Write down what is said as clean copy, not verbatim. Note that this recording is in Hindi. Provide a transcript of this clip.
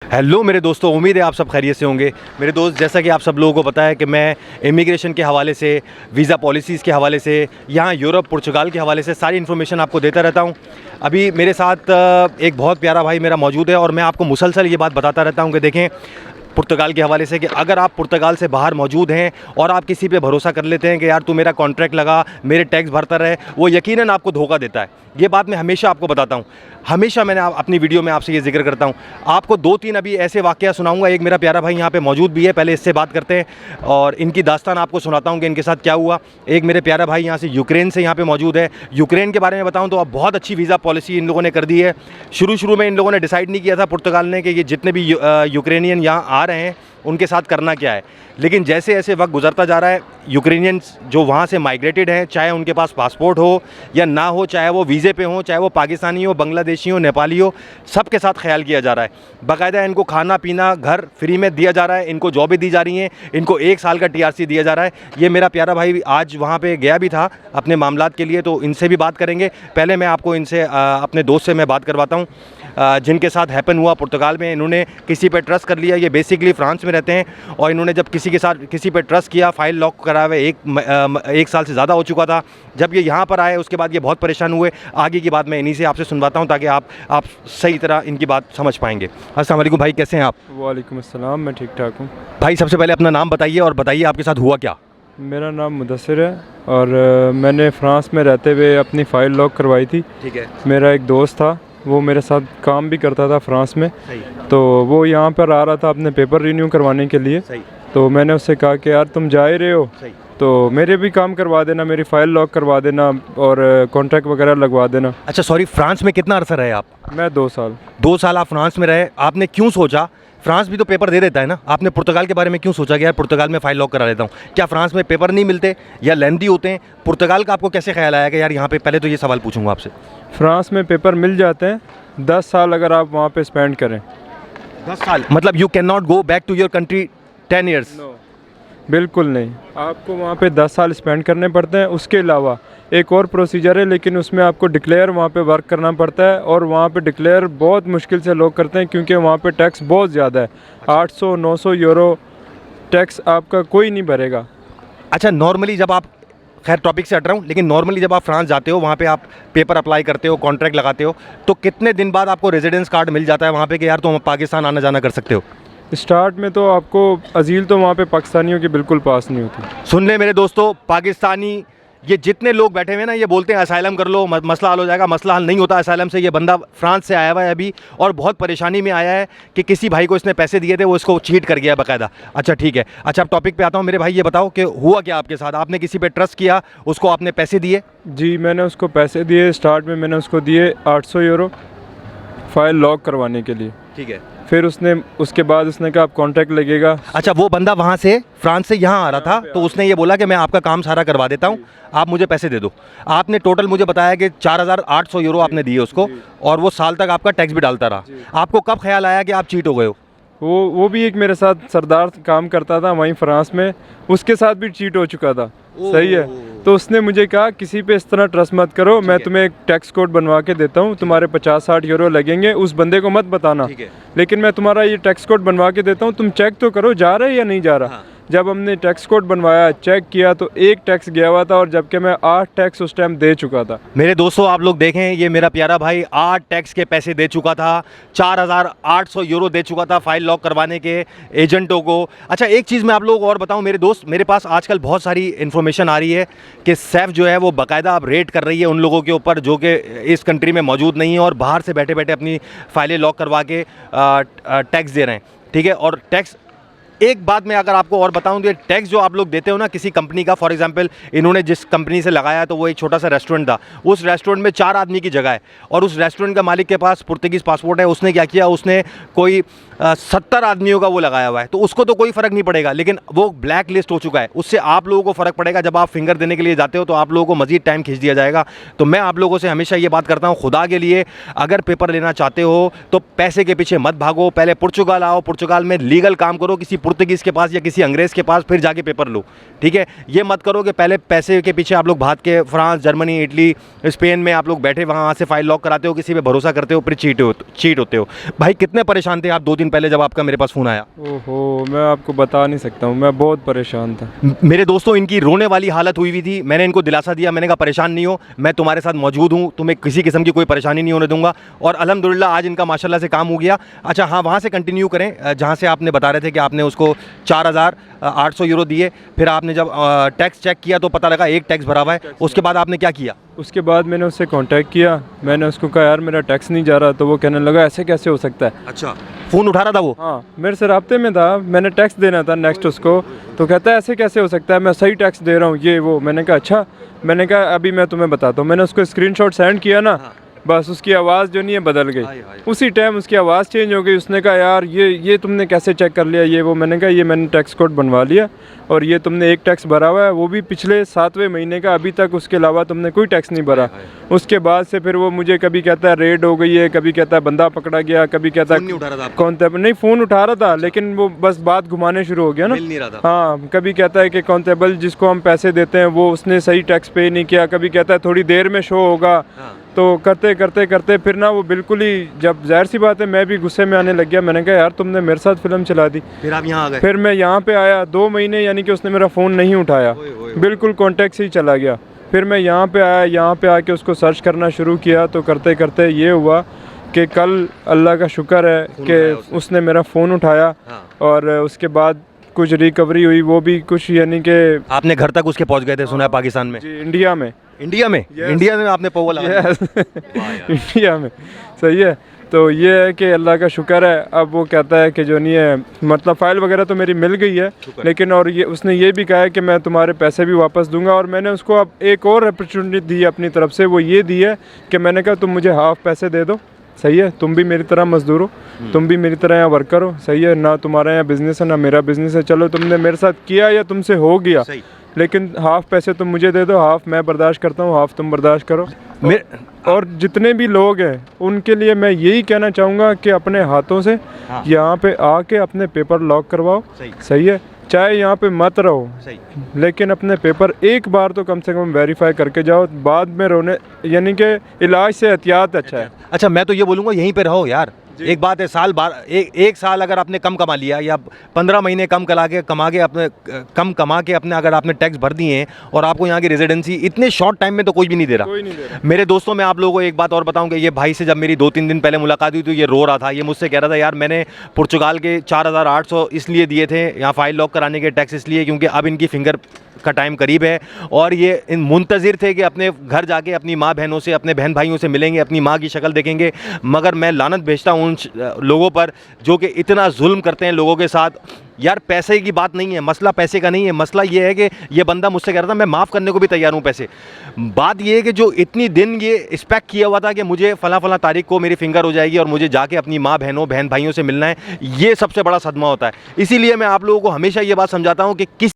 हेलो मेरे दोस्तों, उम्मीद है आप सब खैरियत से होंगे। मेरे दोस्त, जैसा कि आप सब लोगों को पता है कि मैं इमिग्रेशन के हवाले से, वीज़ा पॉलिसीज़ के हवाले से, यहाँ यूरोप पुर्तगाल के हवाले से सारी इन्फॉर्मेशन आपको देता रहता हूँ। अभी मेरे साथ एक बहुत प्यारा भाई मेरा मौजूद है और मैं आपको मुसलसल ये बात बताता रहता हूँ कि देखें पुर्तगाल के हवाले से कि अगर आप पुर्तगाल से बाहर मौजूद हैं और आप किसी पे भरोसा कर लेते हैं कि यार तू मेरा कॉन्ट्रैक्ट लगा, मेरे टैक्स भरता रहे, वो यकीनन आपको धोखा देता है। ये बात मैं हमेशा आपको बताता हूँ, हमेशा मैंने अपनी वीडियो में आपसे ये जिक्र करता हूँ। आपको 2-3 अभी ऐसे वाक़या सुनाऊंगा। एक मेरा प्यारा भाई यहाँ पे मौजूद भी है, पहले इससे बात करते हैं और इनकी दास्तान आपको सुनाता हूँ कि इनके साथ क्या हुआ। एक मेरे प्यारा भाई यहाँ से यूक्रेन से यहाँ पे मौजूद है। यूक्रेन के बारे में बताऊँ तो अब बहुत अच्छी वीज़ा पॉलिसी इन लोगों ने कर दी है। शुरू में इन लोगों ने डिसाइड नहीं किया था पुर्तगाल ने कि ये जितने भी यूक्रेनियन यहाँ आ रहे हैं उनके साथ करना क्या है, लेकिन जैसे जैसे वक्त गुजरता जा रहा है, यूक्रेनियंस जो वहाँ से माइग्रेटेड हैं, चाहे उनके पास पासपोर्ट हो या ना हो, चाहे वो वीज़े पे हो, चाहे वो पाकिस्तानी हो, बांग्लादेशी हो, नेपाली हो, सबके साथ ख्याल किया जा रहा है। बाकायदा इनको खाना पीना घर फ्री में दिया जा रहा है, इनको जॉबें दी जा रही हैं, इनको 1 साल का TRC दिया जा रहा है। ये मेरा प्यारा भाई आज वहाँ पर गया भी था अपने मामलात के लिए, तो इनसे भी बात करेंगे। पहले मैं आपको इनसे अपने दोस्त से मैं बात करवाता हूँ जिनके साथ हैपन हुआ पुर्तगाल में। इन्होंने किसी पे ट्रस्ट कर लिया, ये बेसिकली फ्रांस में रहते हैं और इन्होंने जब किसी पे ट्रस्ट किया, फ़ाइल लॉक करा हुए 1 साल से ज़्यादा हो चुका था। जब ये यहाँ पर आए उसके बाद ये बहुत परेशान हुए। आगे की बात मैं इन्हीं से आपसे सुनवाता हूँ ताकि आप सही तरह इनकी बात समझ पाएंगे। अस्सलाम वालेकुम भाई, कैसे हैं आप? वालेकुम अस्सलाम, मैं ठीक ठाक हूँ भाई। सबसे पहले अपना नाम बताइए और बताइए आपके साथ हुआ क्या। मेरा नाम मुदस्सिर है और मैंने फ़्रांस में रहते हुए अपनी फ़ाइल लॉक करवाई थी। ठीक है। मेरा एक दोस्त था, वो मेरे साथ काम भी करता था फ़्रांस में। सही। तो वो यहाँ पर आ रहा था अपने पेपर रिन्यू करवाने के लिए। सही। तो मैंने उससे कहा कि यार तुम जा ही रहे हो, सही। तो मेरे भी काम करवा देना, मेरी फ़ाइल लॉक करवा देना और कॉन्ट्रैक्ट वगैरह लगवा देना। अच्छा सॉरी, फ्रांस में कितना अर्सा रहे आप? मैं 2 साल। 2 साल आप फ्रांस में रहे। आपने क्यों सोचा, फ्रांस भी तो पेपर दे देता है ना, आपने पुर्तगाल के बारे में क्यों सोचा कि यार पुर्तगाल में फ़ाइल लॉक करा लेता हूँ? क्या फ्रांस में पेपर नहीं मिलते या लेंदी होते हैं? पुर्तगाल का आपको कैसे ख्याल आया कि यार यहाँ पे, पहले तो ये सवाल पूछूंगा आपसे। फ़्रांस में पेपर मिल जाते हैं 10 साल अगर आप वहाँ पे स्पेंड करें। 10 साल मतलब you can not go back to your country 10 years? बिल्कुल नहीं, आपको वहाँ पे 10 साल स्पेंड करने पड़ते हैं। उसके अलावा एक और प्रोसीजर है, लेकिन उसमें आपको डिक्लेयर वहाँ पे वर्क करना पड़ता है और वहाँ पे डिक्लेयर बहुत मुश्किल से लोग करते हैं क्योंकि वहाँ पे टैक्स बहुत ज़्यादा है। 800-900 यूरो टैक्स आपका कोई नहीं भरेगा। अच्छा, नॉर्मली जब आप, खैर टॉपिक से हट रहा हूँ, लेकिन नॉर्मली जब आप फ्रांस जाते हो, वहाँ पे आप पेपर अप्लाई करते हो, कॉन्ट्रैक्ट लगाते हो, तो कितने दिन बाद आपको रेजिडेंस कार्ड मिल जाता है वहाँ पे कि यार तुम पाकिस्तान आना जाना कर सकते हो? स्टार्ट में तो आपको अजील तो वहाँ पे पाकिस्तानियों की बिल्कुल पास नहीं होती। सुन ले मेरे दोस्तों, पाकिस्तानी ये जितने लोग बैठे हुए हैं ना, ये बोलते हैं असाइलम कर लो, मसला हल हो जाएगा। मसला हल नहीं होता असाइलम से। ये बंदा फ्रांस से आया हुआ है अभी और बहुत परेशानी में आया है कि किसी भाई को इसने पैसे दिए थे, वो इसको चीट कर गया बाकायदा। अच्छा ठीक है, अच्छा अब टॉपिक पे आता हूँ। मेरे भाई ये बताओ कि हुआ क्या आपके साथ? आपने किसी पे ट्रस्ट किया, उसको आपने पैसे दिए? जी, मैंने उसको पैसे दिए। स्टार्ट में मैंने उसको दिए 800 यूरो फ़ाइल लॉक करवाने के लिए। ठीक है। फिर उसके बाद उसने कहा आप कॉन्ट्रैक्ट लगेगा। अच्छा, वो बंदा वहाँ से फ्रांस से यहाँ आ रहा था, तो उसने ये बोला कि मैं आपका काम सारा करवा देता हूँ, आप मुझे पैसे दे दो। आपने टोटल मुझे बताया कि 4800 यूरो आपने दिए उसको और वो साल तक आपका टैक्स भी डालता रहा। आपको कब ख्याल आया कि आप चीट हो गए हो? वो भी एक मेरे साथ सरदार काम करता था वहीं फ्रांस में, उसके साथ भी चीट हो चुका था। सही है। तो उसने मुझे कहा किसी पे इस तरह ट्रस्ट मत करो, मैं तुम्हें एक टैक्स कोड बनवा के देता हूँ, तुम्हारे 50-60 यूरो लगेंगे, उस बंदे को मत बताना, लेकिन मैं तुम्हारा ये टैक्स कोड बनवा के देता हूँ, तुम चेक तो करो जा रहा है या नहीं जा रहा। हाँ। जब हमने टैक्स कोड बनवाया, चेक किया तो 1 टैक्स गया हुआ था और जबकि मैं 8 टैक्स उस टाइम दे चुका था। मेरे दोस्तों आप लोग देखें, ये मेरा प्यारा भाई 8 टैक्स के पैसे दे चुका था, 4800 यूरो दे चुका था फाइल लॉक करवाने के एजेंटों को। अच्छा एक चीज़ मैं आप लोगों को और बताऊं मेरे दोस्त, मेरे पास आजकल बहुत सारी इन्फॉर्मेशन आ रही है कि सैफ जो है वो बाकायदा अब रेड कर रही है उन लोगों के ऊपर जो कि इस कंट्री में मौजूद नहीं है और बाहर से बैठे बैठे अपनी फाइलें लॉक करवा के टैक्स दे रहे हैं। ठीक है। और टैक्स, एक बात मैं अगर आपको और बताऊं तो टैक्स जो आप लोग देते हो ना किसी कंपनी का, फॉर एग्जांपल इन्होंने जिस कंपनी से लगाया तो वो एक छोटा सा रेस्टोरेंट था, उस रेस्टोरेंट में 4 आदमी की जगह है और उस रेस्टोरेंट का मालिक के पास पुर्तगीज़ पासपोर्ट है। उसने क्या किया, उसने कोई 70 आदमियों का वो लगाया हुआ है, तो उसको तो कोई फ़र्क नहीं पड़ेगा, लेकिन वो ब्लैक लिस्ट हो चुका है। उससे आप लोगों को फ़र्क पड़ेगा। जब आप फिंगर देने के लिए जाते हो तो आप लोगों को मज़ीद टाइम खींच दिया जाएगा। तो मैं आप लोगों से हमेशा ये बात करता हूँ, खुदा के लिए अगर पेपर लेना चाहते हो तो पैसे के पीछे मत भागो, पहले पुर्तगाल आओ, पुर्तगाल में लीगल काम करो, किसी पुर्तगीज़ के पास या किसी अंग्रेज़ के पास फिर जाके पेपर लो, ठीक है। ये मत करो कि पहले पैसे के पीछे आप लोग भाग के फ्रांस, जर्मनी, इटली, स्पेन में आप लोग बैठे वहाँ से फाइल लॉक कराते हो, किसी पे भरोसा करते हो, फिर चीट होते हो। भाई कितने परेशान थे आप 2 दिन पहले जब आपका मेरे पास फ़ोन आया? ओहो, मैं आपको बता नहीं सकता हूँ, मैं बहुत परेशान था। मेरे दोस्तों, इनकी रोने वाली हालत हुई थी। मैंने इनको दिलासा दिया, मैंने कहा परेशान नहीं हो, मैं तुम्हारे साथ मौजूद हूँ, तुम्हें किसी किस्म की कोई परेशानी नहीं होने दूंगा। और अल्हम्दुलिल्लाह आज इनका माशाल्लाह से काम हो गया। अच्छा हाँ, वहाँ से कंटिन्यू करें जहाँ से आपने बता रहे थे कि आपने उसको 4,800 यूरो दिए, फिर आपने जब टैक्स चेक किया तो पता लगा एक टैक्स भरा हुआ है, उसके बाद आपने क्या किया? उसके बाद मैंने उससे कांटेक्ट किया, मैंने उसको कहा यार मेरा टैक्स नहीं जा रहा, तो वो कहने लगा ऐसे कैसे हो सकता है। अच्छा, फ़ोन उठा रहा था वो? हाँ, मेरे से राब्ते में था, मैंने टैक्स देना था नेक्स्ट उसको, तो कहता है ऐसे कैसे हो सकता है, मैं सही टैक्स दे रहा हूँ ये वो। मैंने कहा अच्छा, मैंने कहा अभी मैं तुम्हें बताता हूँ। मैंने उसको स्क्रीनशॉट सेंड किया ना, बस उसकी आवाज़ जो नहीं है बदल गई, उसी टाइम उसकी आवाज़ चेंज हो गई। उसने कहा यार ये तुमने कैसे चेक कर लिया ये वो। मैंने कहा ये मैंने टैक्स कोड बनवा लिया और ये तुमने एक टैक्स भरा हुआ है, वो भी पिछले 7वें महीने का, अभी तक उसके अलावा तुमने कोई टैक्स नहीं भरा। उसके बाद से फिर वो मुझे कभी कहता है रेड हो गई है, कभी कहता है बंदा पकड़ा गया, कभी कहता है कांस्टेबल। नहीं, फ़ोन उठा रहा था, लेकिन वो बस बात घुमाने शुरू हो गया ना। मिल नहीं रहा था। हाँ, कभी कहता है कि कांस्टेबल जिसको हम पैसे देते हैं वो उसने सही टैक्स पे नहीं किया, कभी कहता है थोड़ी देर में शो होगा। तो करते करते करते फिर ना वो बिल्कुल ही, जब जाहिर सी बात है मैं भी गुस्से में आने लग गया। मैंने कहा यार तुमने मेरे साथ फिल्म चला दी। फिर आप यहाँ आ गए? फिर मैं यहाँ पे आया 2 महीने, यानी कि उसने मेरा फ़ोन नहीं उठाया, बिल्कुल कॉन्टेक्ट से ही चला गया। फिर मैं यहाँ पे आया, यहाँ पे आके उसको सर्च करना शुरू किया, तो करते करते ये हुआ कि कल अल्लाह का शुक्र है कि उसने मेरा फ़ोन उठाया। और उसके बाद कुछ रिकवरी हुई, वो भी कुछ, यानी कि आपने घर तक उसके पहुँच गए थे, सुना है पाकिस्तान में? जी, इंडिया में। इंडिया में आपने पौवा लगा दिया? इंडिया में, सही है। तो ये है कि अल्लाह का शुक्र है। अब वो कहता है कि जो नहीं है, मतलब फ़ाइल वगैरह तो मेरी मिल गई है, लेकिन और ये उसने ये भी कहा है कि मैं तुम्हारे पैसे भी वापस दूंगा। और मैंने उसको अब एक और अपॉर्चुनिटी दी अपनी तरफ से, वो ये दी है कि मैंने कहा तुम मुझे हाफ़ पैसे दे दो, सही है, तुम भी मेरी तरह मजदूर हो, तुम भी मेरी तरह यहाँ वर्कर हो, सही है ना, तुम्हारा यहाँ बिज़नेस है ना मेरा बिज़नेस है, चलो तुमने मेरे साथ किया या तुमसे हो गया, लेकिन हाफ़ पैसे तुम मुझे दे दो, हाफ़ मैं बर्दाश्त करता हूँ, हाफ़ तुम बर्दाश्त करो। और जितने भी लोग हैं उनके लिए मैं यही कहना चाहूँगा कि अपने हाथों से यहाँ पे आके अपने पेपर लॉक करवाओ, सही है, चाहे यहाँ पे मत रहो, लेकिन अपने पेपर एक बार तो कम से कम वेरीफाई करके जाओ, बाद में रोने, यानी कि इलाज से एहतियात अच्छा है। अच्छा, मैं तो ये बोलूँगा यहीं पे रहो यार। एक बात है, साल बार एक साल अगर आपने कम कमा लिया या 15 महीने कम कमा के अपने अगर आपने टैक्स भर दिए हैं और आपको यहाँ की रेजिडेंसी इतने शॉर्ट टाइम में तो कोई भी नहीं दे रहा। मेरे दोस्तों, मैं आप लोगों को एक बात और बताऊं कि ये भाई से जब मेरी 2-3 दिन पहले मुलाकात हुई तो ये रो रहा था। ये मुझसे कह रहा था यार मैंने पुर्तगाल के 4,800 इसलिए दिए थे यहाँ फ़ाइल लॉक कराने के टैक्स, इसलिए क्योंकि अब इनकी फिंगर का टाइम करीब है और ये मुंतज़िर थे कि अपने घर जाके अपनी माँ बहनों से, अपने बहन भाइयों से मिलेंगे, अपनी माँ की शक्ल देखेंगे। मगर मैं लानत भेजता हूँ उन लोगों पर जो कि इतना जुल्म करते हैं लोगों के साथ। यार पैसे की बात नहीं है, मसला पैसे का नहीं है, मसला ये है कि ये बंदा मुझसे कह रहा था मैं माफ़ करने को भी तैयार हूँ पैसे। बात ये है कि जो इतनी दिन ये एक्सपेक्ट किया हुआ था कि मुझे फ़ला तारीख को मेरी फिंगर हो जाएगी और मुझे जाके अपनी माँ बहनों बहन भाइयों से मिलना है, ये सबसे बड़ा सदमा होता है। इसीलिए मैं आप लोगों को हमेशा ये बात समझाता हूँ कि किस